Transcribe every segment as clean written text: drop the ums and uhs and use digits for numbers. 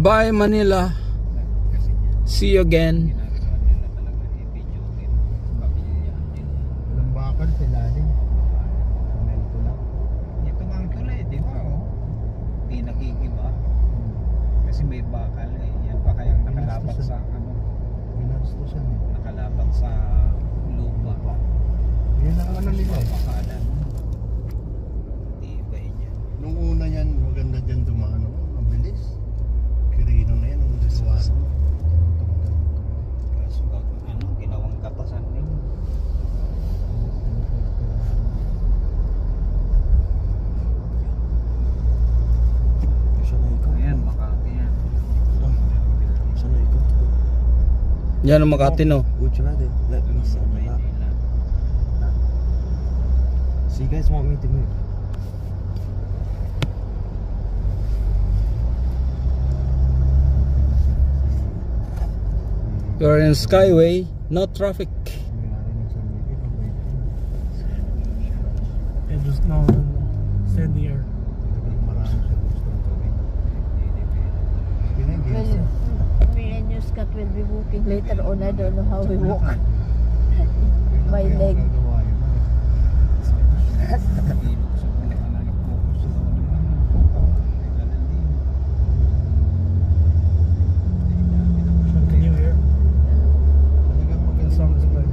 Bye Manila. See you again. Walang bakal sa ilalim. Komento lang. Ito nga ang tulay, di ba? Oh? Di nakikiba. Kasi may bakal eh. Yan pa kayang nakalapat sa ano, Ginastusan eh. nakalapat sa lupa. Yan ang ano nila eh. Bakalan. Tibay niya. Nung una yan, maganda dyan dumano. Ang bilis. Kirino na yan, ang gagawa. Kaso ano, ginawang katasan din. Ayan, Makati yan. Yan ang Makati, no? Maynila. So you guys want me to move? You're in Skyway, no traffic. Yeah, just no, stand there. Well, me and you, Scott, will be walking later on. I don't know how we walk. My leg. Can you hear? The song is playing.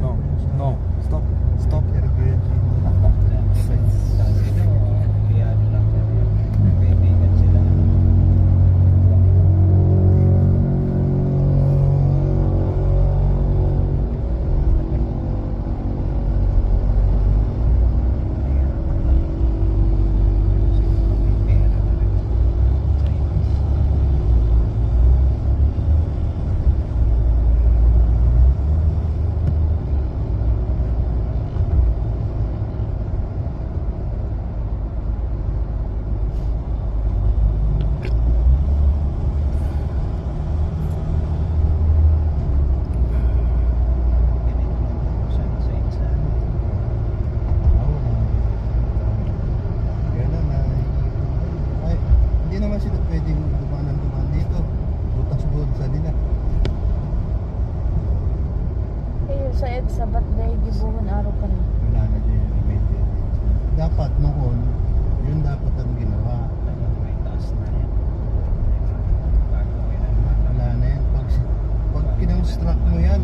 No, no, stop, stop. Hindi naman sila pwedeng dumaan dito. Butas-butas nila. Ayun, sa sabat dahil gibuhan araw ka na. Wala na din yung remedy. Dapat noon, yun dapat ang ginawa. May taas na yan. Wala na yan. Pag kinonstruct mo yan,